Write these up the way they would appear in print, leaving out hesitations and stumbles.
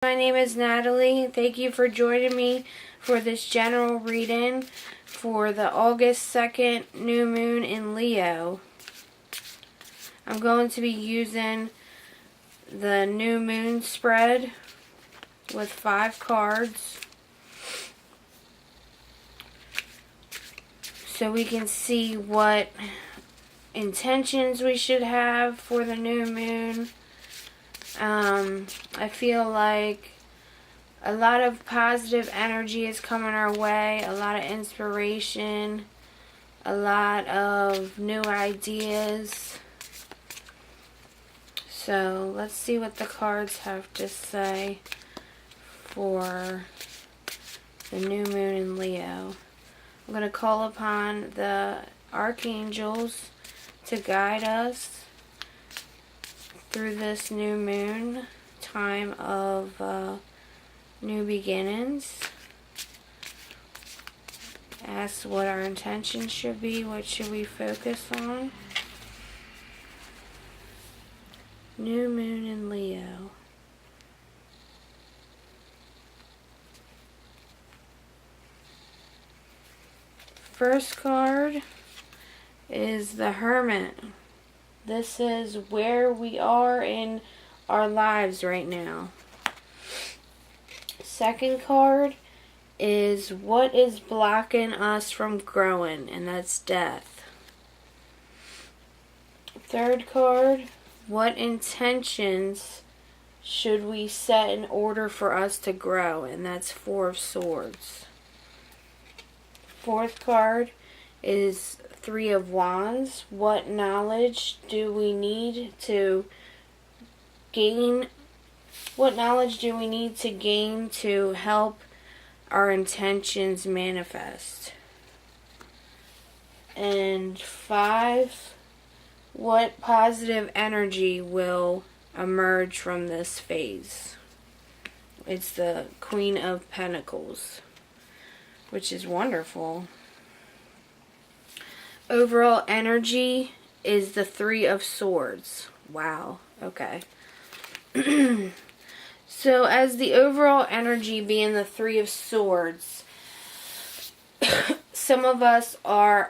My name is Natalie. Thank you for joining me for this general reading for the August 2nd new moon in Leo. I'm going to be using the new moon spread with 5 cards so we can see what intentions we should have for the new moon. I feel like a lot of positive energy is coming our way, a lot of inspiration, a lot of new ideas. So let's see what the cards have to say for the new moon in Leo. I'm going to call upon the archangels to guide us through this new moon, time of new beginnings. Ask what our intentions should be, what should we focus on. New moon in Leo. First card is the Hermit. This is where we are in our lives right now. Second card is what is blocking us from growing, and that's death. Third card, what intentions should we set in order for us to grow, and that's 4 of Swords. Fourth card is 3 of Wands. What knowledge do we need to gain? What knowledge do we need to gain to help our intentions manifest? And 5, what positive energy will emerge from this phase? It's the Queen of Pentacles, which is wonderful. Overall energy is the 3 of Swords. Wow. Okay. So as the overall energy being the 3 of Swords, some of us are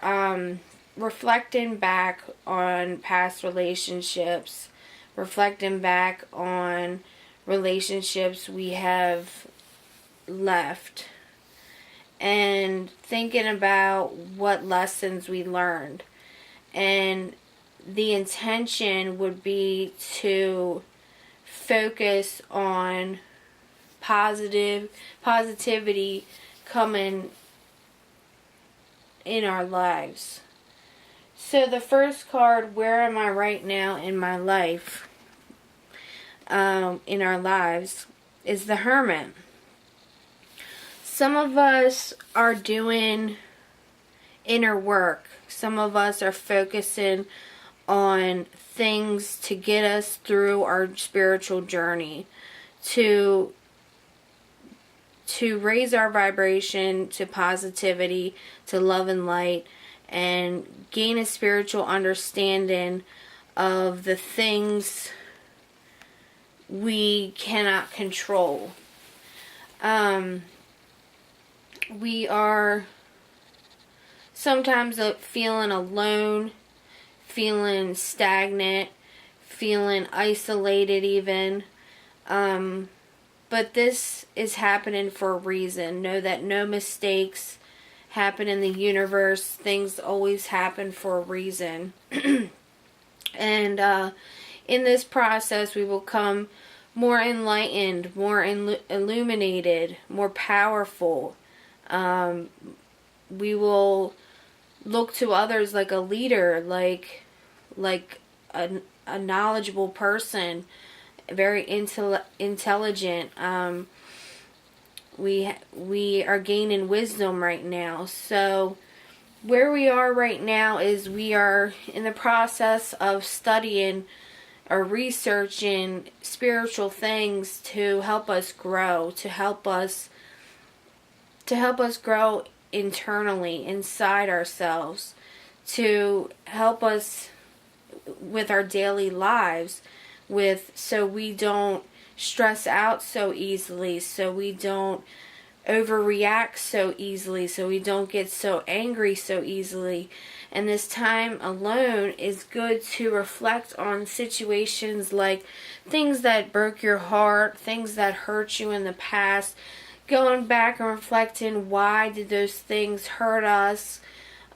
reflecting back on past relationships, reflecting back on relationships we have left, and thinking about what lessons we learned. And the intention would be to focus on positivity coming in our lives. So the first card, where am I right now in my life, in our lives, is the Hermit. Some of us are doing inner work. Some of us are focusing on things to get us through our spiritual journey, to raise our vibration to positivity, to love and light, and gain a spiritual understanding of the things we cannot control. We are sometimes feeling alone, feeling stagnant, feeling isolated even. But this is happening for a reason. Know that no mistakes happen in the universe. Things always happen for a reason. And in this process, we will come more enlightened, more illuminated, more powerful. We will look to others like a leader, like a knowledgeable person, very intelligent. We are gaining wisdom right now. So where we are right now is we are in the process of studying or researching spiritual things to help us grow, to help us grow internally, inside ourselves, to help us with our daily lives, so we don't stress out so easily, so we don't overreact so easily, so we don't get so angry so easily. And this time alone is good to reflect on situations like things that broke your heart, things that hurt you in the past, going back and reflecting, why did those things hurt us?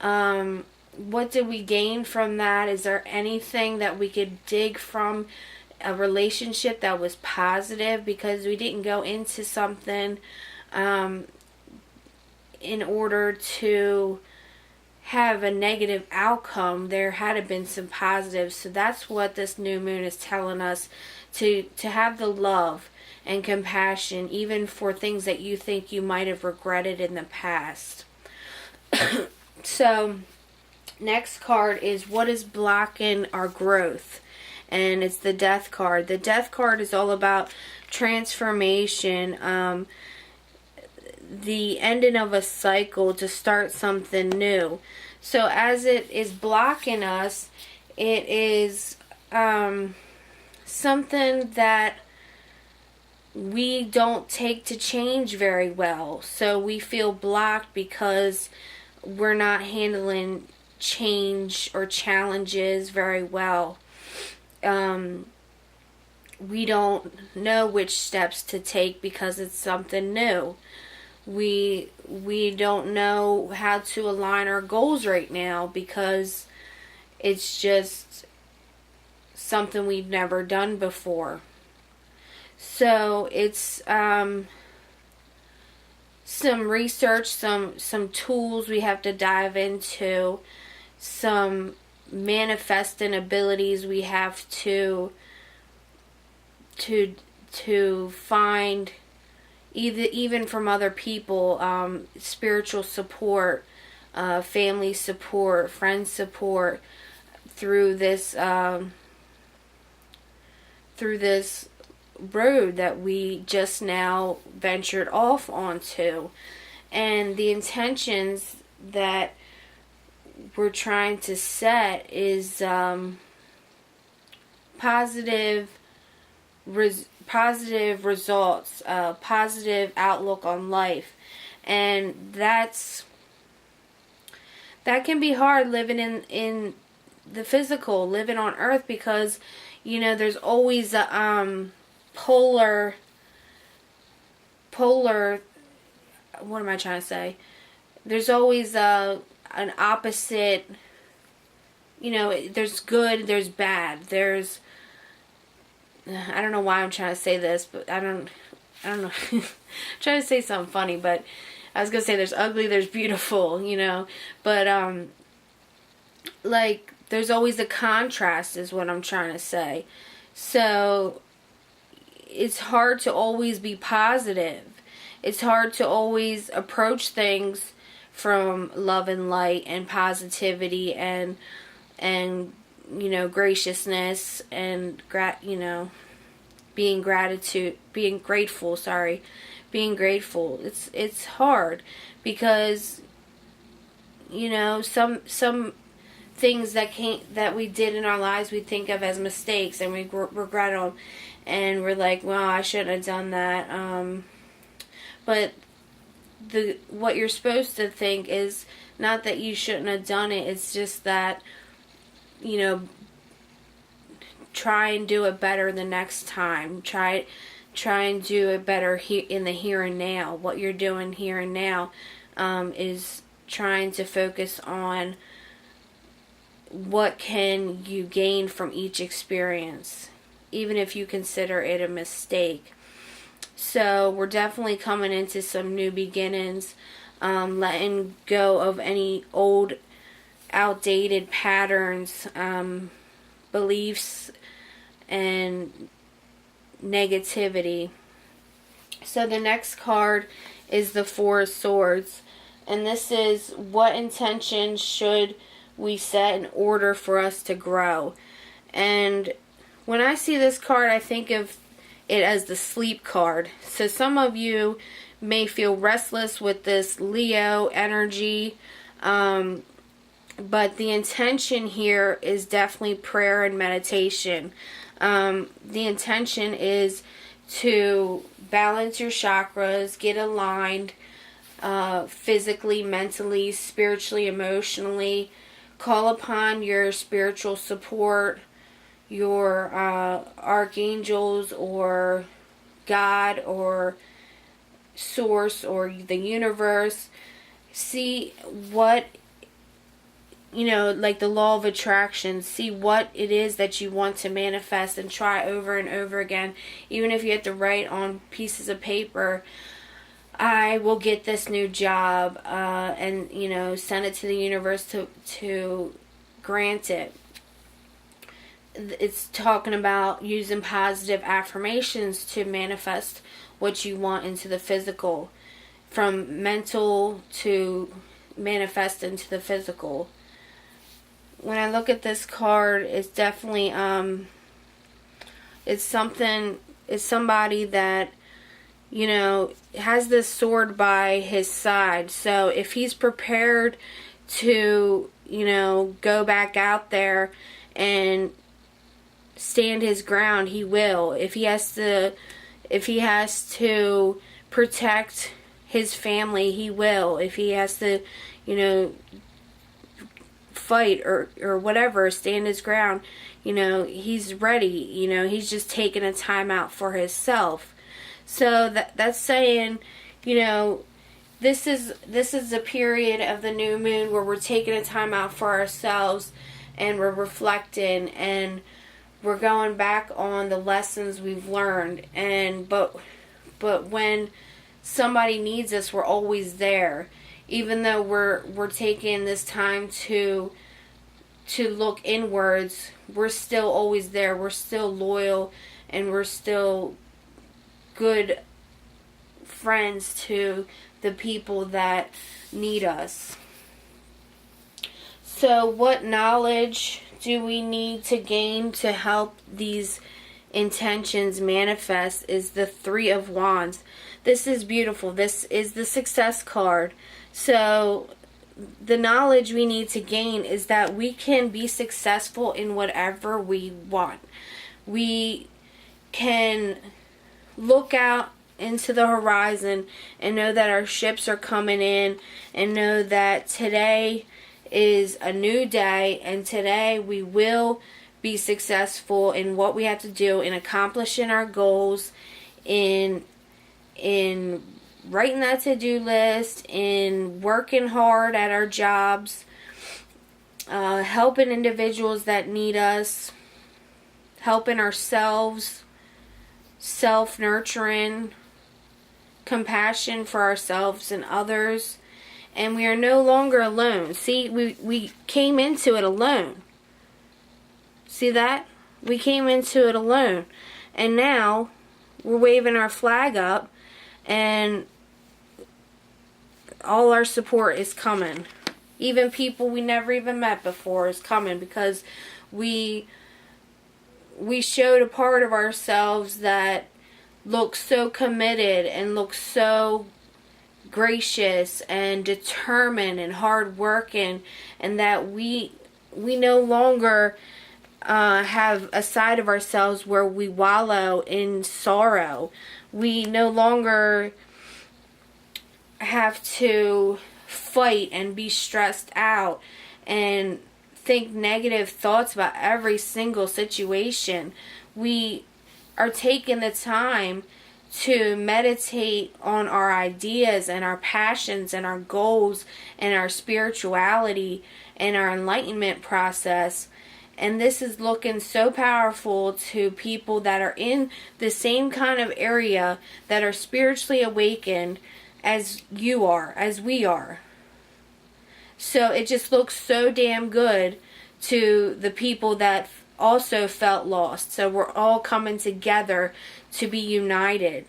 What did we gain from that? Is there anything that we could dig from a relationship that was positive, because we didn't go into something in order to have a negative outcome. There had to been some positives. So that's what this new moon is telling us, to have the love and compassion even for things that you think you might have regretted in the past. So next card is, what is blocking our growth? And it's the Death card. The Death card is all about transformation, the ending of a cycle to start something new. So as it is blocking us, it is something that we don't take to change very well. So we feel blocked because we're not handling change or challenges very well. We don't know which steps to take because it's something new. We don't know how to align our goals right now because it's just something we've never done before. So it's some research, some tools we have to dive into, some manifesting abilities we have to find, even from other people, spiritual support, family support, friend support through this road that we just now ventured off onto. And the intentions that we're trying to set is positive results, positive outlook on life. And that can be hard living in the physical, living on earth, because there's always a polar what am I trying to say? There's always an opposite, there's good, there's bad, there's, I don't know why I'm trying to say this, but I don't know. I'm trying to say something funny, but I was going to say there's ugly, there's beautiful, but like there's always a contrast is what I'm trying to say. So it's hard to always be positive. It's hard to always approach things from love and light and positivity and graciousness and being grateful. It's hard because some things that we did in our lives we think of as mistakes and we regret them, and we're like, well, I shouldn't have done that. But what you're supposed to think is not that you shouldn't have done it. It's just that, try and do it better the next time. Try and do it better in the here and now. What you're doing here and now is trying to focus on what can you gain from each experience, even if you consider it a mistake. So we're definitely coming into some new beginnings, letting go of any old, outdated patterns, beliefs, and negativity. So the next card is the Four of Swords, and this is, what intention should we set in order for us to grow? And when I see this card, I think of it as the sleep card. So some of you may feel restless with this Leo energy, but the intention here is definitely prayer and meditation. The intention is to balance your chakras, get aligned physically, mentally, spiritually, emotionally. Call upon your spiritual support, your archangels or God or source or the universe. See what, like the law of attraction. See what it is that you want to manifest and try over and over again. Even if you have to write on pieces of paper, I will get this new job, and send it to the universe to grant it. It's talking about using positive affirmations to manifest what you want into the physical, from mental to manifest into the physical. When I look at this card, it's definitely it's somebody that has this sword by his side. So if he's prepared to go back out there and stand his ground, he will. If he has to protect his family, he will. If he has to fight or whatever, stand his ground, he's ready. He's just taking a time out for himself. So that's saying, this is a period of the new moon where we're taking a time out for ourselves, and we're reflecting, and we're going back on the lessons we've learned. But when somebody needs us, we're always there. Even though we're taking this time to look inwards, we're still always there. We're still loyal, and we're still good friends to the people that need us. So what knowledge do we need to gain to help these intentions manifest is the Three of Wands. This is beautiful. This is the success card. So the knowledge we need to gain is that we can be successful in whatever we want. We can look out into the horizon and know that our ships are coming in, and know that today is a new day, and today we will be successful in what we have to do, in accomplishing our goals, in writing that to-do list, in working hard at our jobs, helping individuals that need us, helping ourselves, self-nurturing, compassion for ourselves and others. And we are no longer alone. See, we came into it alone. See that? We came into it alone. And now we're waving our flag up, and all our support is coming. Even people we never even met before is coming, because we showed a part of ourselves that looks so committed and looks so gracious and determined and hardworking, and that we no longer have a side of ourselves where we wallow in sorrow. We no longer have to fight and be stressed out and think negative thoughts about every single situation. We are taking the time to meditate on our ideas and our passions and our goals and our spirituality and our enlightenment process. And this is looking so powerful to people that are in the same kind of area, that are spiritually awakened as you are, as we are. So it just looks so damn good to the people that also felt lost. So we're all coming together to be united,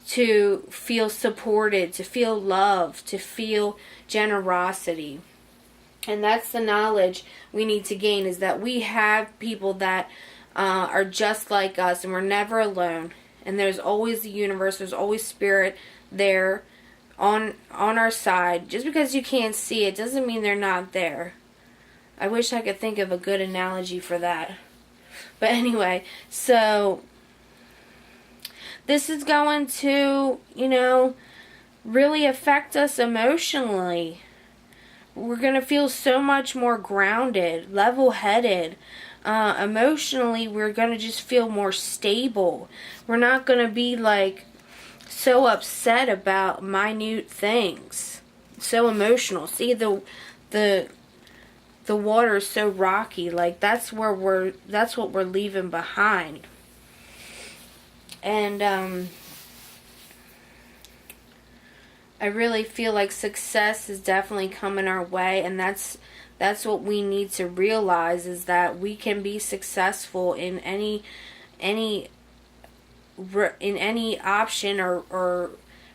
to feel supported, to feel love, to feel generosity. And that's the knowledge we need to gain, is that we have people that are just like us, and we're never alone. And there's always the universe, there's always spirit there on our side. Just because you can't see it doesn't mean they're not there. I wish I could think of a good analogy for that. But anyway, so this is going to, really affect us emotionally. We're going to feel so much more grounded, level-headed. Emotionally, we're going to just feel more stable. We're not going to be like so upset about minute things. So emotional. See, the water is so rocky. Like, that's what we're leaving behind. And I really feel like success is definitely coming our way, and that's what we need to realize, is that we can be successful in any option or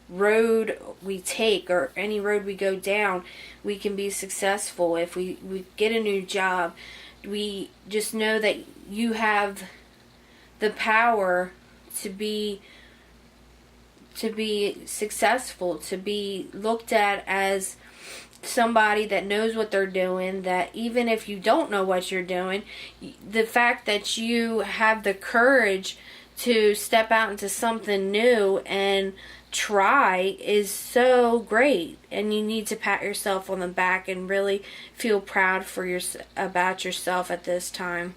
road we take, or any road we go down. We can be successful. If we get a new job, we just know that you have the power to be successful, to be looked at as somebody that knows what they're doing, that even if you don't know what you're doing, the fact that you have the courage to step out into something new and try is so great, and you need to pat yourself on the back and really feel proud about yourself at this time.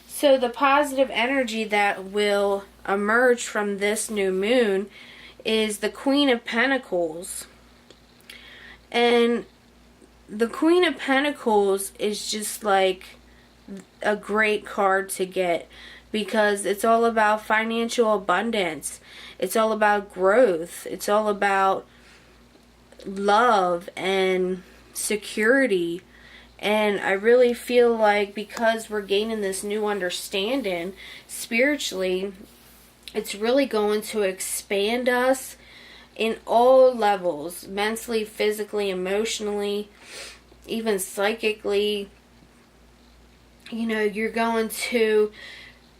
So the positive energy that will emerge from this new moon is the Queen of Pentacles. And the Queen of Pentacles is just like a great card to get, because it's all about financial abundance. It's all about growth. It's all about love and security. And I really feel like, because we're gaining this new understanding spiritually, it's really going to expand us in all levels, mentally, physically, emotionally, even psychically. You're going to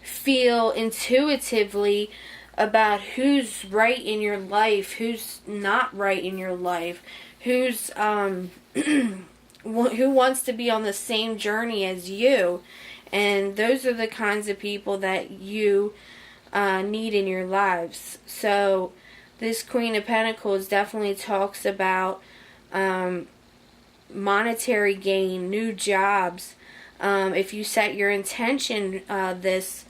feel intuitively about who's right in your life, who's not right in your life, who's who wants to be on the same journey as you. And those are the kinds of people that you need in your lives. So this Queen of Pentacles definitely talks about monetary gain, new jobs. If you set your intention, if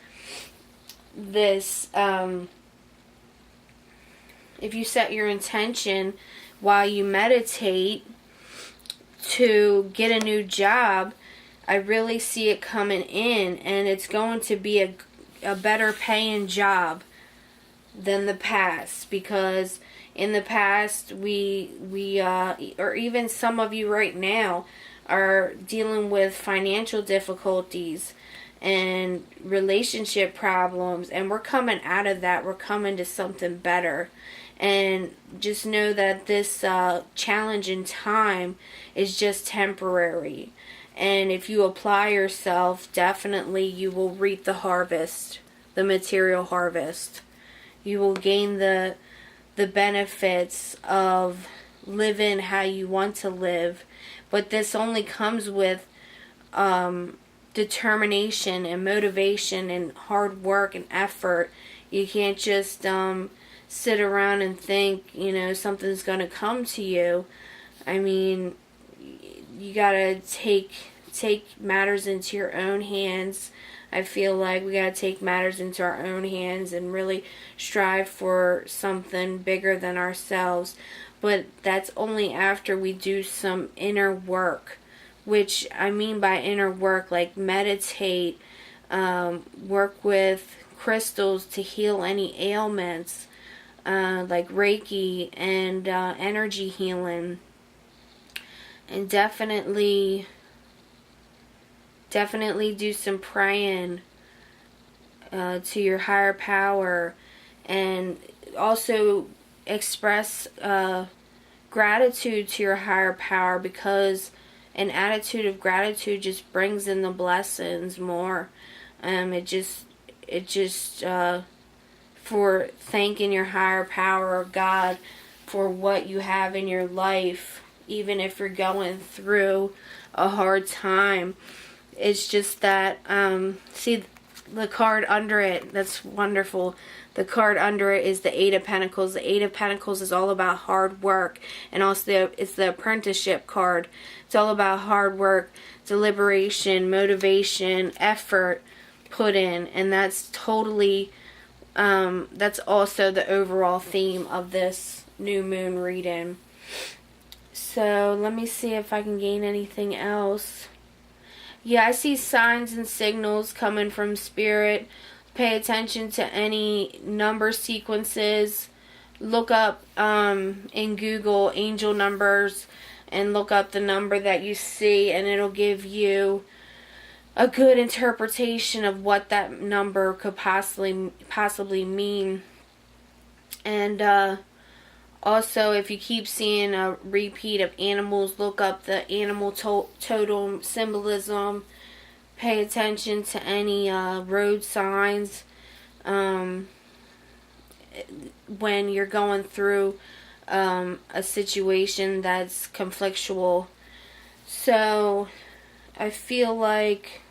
you set your intention while you meditate to get a new job, I really see it coming in, and it's going to be a better paying job than the past, because in the past we or even some of you right now are dealing with financial difficulties and relationship problems, and we're coming out of that. We're coming to something better. And just know that this challenge in time is just temporary. And if you apply yourself, definitely you will reap the harvest, the material harvest. You will gain the benefits of living how you want to live. But this only comes with determination and motivation and hard work and effort. You can't just sit around and think, something's going to come to you. I mean, you gotta take matters into your own hands. I feel like we gotta take matters into our own hands and really strive for something bigger than ourselves. But that's only after we do some inner work, which I mean by inner work, like meditate, work with crystals to heal any ailments, like Reiki and energy healing. And definitely do some praying to your higher power, and also express gratitude to your higher power, because an attitude of gratitude just brings in the blessings more. It just for thanking your higher power, or God, for what you have in your life. Even if you're going through a hard time, it's just that, see, the card under it, that's wonderful. The card under it is the Eight of Pentacles. The Eight of Pentacles is all about hard work, and also it's the apprenticeship card. It's all about hard work, deliberation, motivation, effort put in, and that's totally that's also the overall theme of this new moon reading. So let me see if I can gain anything else. Yeah, I see signs and signals coming from Spirit. Pay attention to any number sequences. Look up in Google angel numbers and look up the number that you see, and it'll give you a good interpretation of what that number could possibly mean. And also, if you keep seeing a repeat of animals, look up the animal totem symbolism. Pay attention to any road signs when you're going through a situation that's conflictual. So I feel like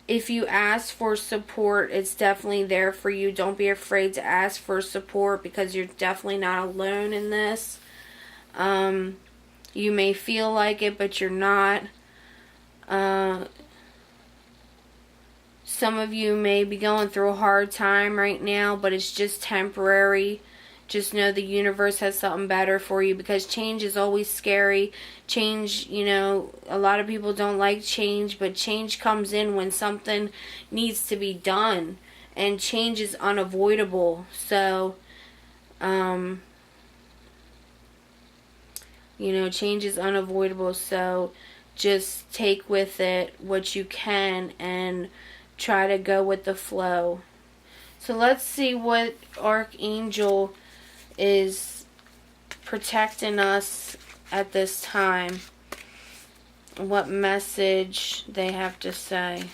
if you ask for support, it's definitely there for you. Don't be afraid to ask for support, because you're definitely not alone in this. You may feel like it, but you're not. Some of you may be going through a hard time right now, but it's just temporary. Just know the universe has something better for you, because change is always scary. Change, you know, a lot of people don't like change, but change comes in when something needs to be done, and change is unavoidable. So, you know, change is unavoidable, so just take with it what you can and try to go with the flow. So let's see what Archangel is protecting us at this time. What message they have to say.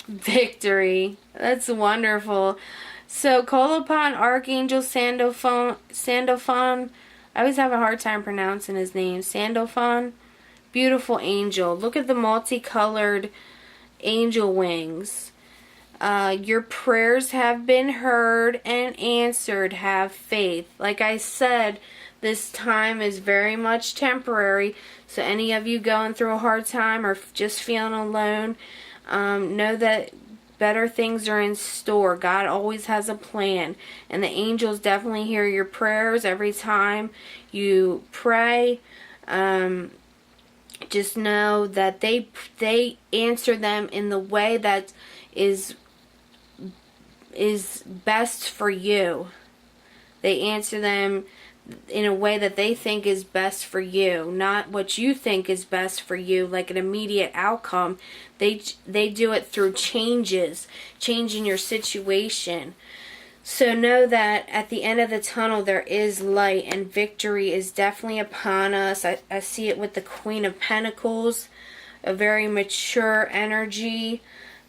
Victory. That's wonderful. So call upon Archangel Sandalphon. I always have a hard time pronouncing his name. Sandalphon. Beautiful angel. Look at the multicolored angel wings. Your prayers have been heard and answered. Have faith. Like I said, this time is very much temporary. So any of you going through a hard time or just feeling alone, know that better things are in store. God always has a plan, and the angels definitely hear your prayers every time you pray. Just know that they answer them in the way that is best for you. They answer them in a way that they think is best for you, not what you think is best for you, like an immediate outcome. They do it through changing your situation. So know that at the end of the tunnel there is light, and victory is definitely upon us. I see it with the Queen of Pentacles, a very mature energy,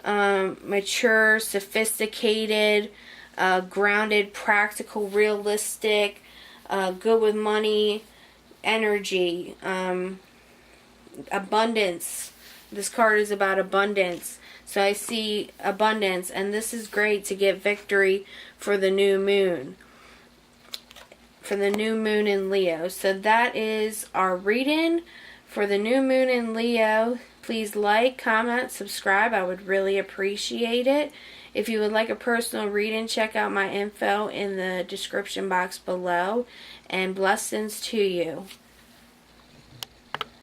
mature, sophisticated, grounded, practical, realistic, good with money, energy, abundance. This card is about abundance. So I see abundance, and this is great to get victory for the new moon. For the new moon in Leo. So that is our reading for the new moon in Leo. Please like, comment, subscribe. I would really appreciate it. If you would like a personal reading, check out my info in the description box below. And blessings to you.